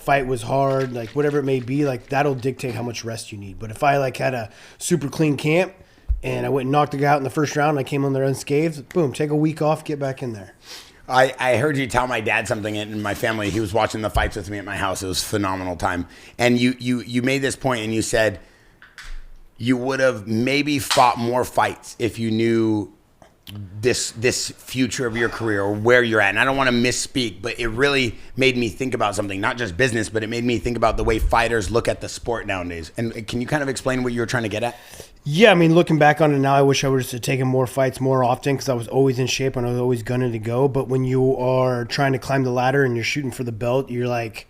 fight was hard, like whatever it may be, like that'll dictate how much rest you need. But if I like had a super clean camp and I went and knocked the guy out in the first round and I came on there unscathed, boom, take a week off, get back in there. I heard you tell my dad something in my family. He was watching the fights with me at my house. It was a phenomenal time. And you made this point and you said you would have maybe fought more fights if you knew this future of your career or where you're at. And I don't want to misspeak, but it really made me think about something, not just business, but it made me think about the way fighters look at the sport nowadays. And can you kind of explain what you were trying to get at? Yeah, I mean, looking back on it now, I wish I would have taken more fights more often because I was always in shape and I was always gunning to go. But when you are trying to climb the ladder and you're shooting for the belt, you're like,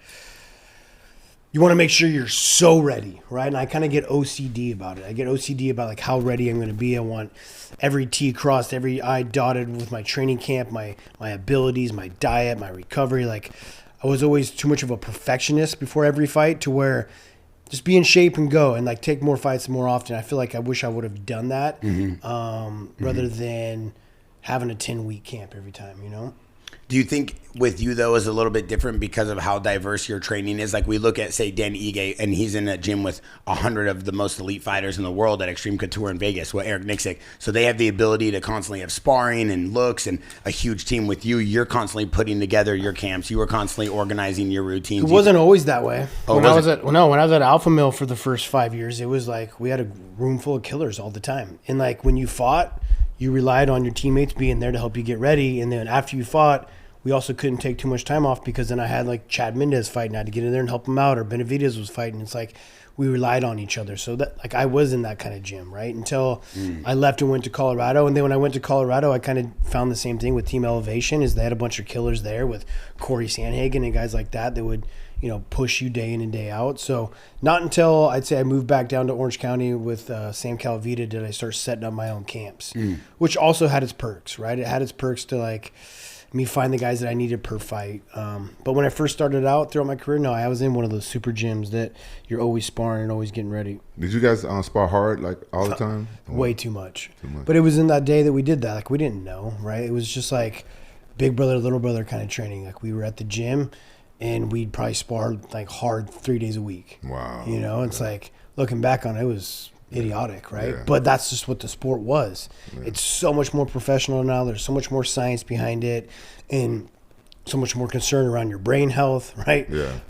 you want to make sure you're so ready, right? And I kind of get OCD about it. I get OCD about like how ready I'm going to be. I want every T crossed, every I dotted with my training camp, my abilities, my diet, my recovery. Like I was always too much of a perfectionist before every fight to where just be in shape and go and like take more fights more often. I feel like I wish I would have done that rather than having a 10-week camp every time, you know? Do you think with you, though, is a little bit different because of how diverse your training is? Like we look at, say, Dan Ige, and he's in a gym with 100 of the most elite fighters in the world at Extreme Couture in Vegas with Eric Nixick. So they have the ability to constantly have sparring and looks and a huge team. With you, you're constantly putting together your camps. You were constantly organizing your routines. It wasn't always that way. Oh, when I was at Alpha Mill for the first 5 years, it was like we had a room full of killers all the time. And like when you fought, you relied on your teammates being there to help you get ready. And then after you fought, we also couldn't take too much time off because then I had like Chad Mendez fighting. I had to get in there and help him out, or Benavidez was fighting. It's like we relied on each other. So that like I was in that kind of gym, right? Until I left and went to Colorado. And then when I went to Colorado, I kind of found the same thing with Team Elevation is they had a bunch of killers there with Corey Sandhagen and guys like that that would, you know, push you day in and day out. So not until I'd say I moved back down to Orange County with Sam Calavita did I start setting up my own camps, which also had its perks, right? It had its perks to like me find the guys that I needed per fight. But when I first started out throughout my career, no, I was in one of those super gyms that you're always sparring and always getting ready. Did you guys spar hard like all the time? Way too much. But it was in that day that we did that. Like we didn't know, right? It was just like big brother, little brother kind of training. Like we were at the gym and we'd probably spar like hard 3 days a week. Wow. You know, it's like looking back on it, it was idiotic, right? Yeah. But that's just what the sport was. Yeah. It's so much more professional now. There's so much more science behind it and so much more concern around your brain health, right? Yeah.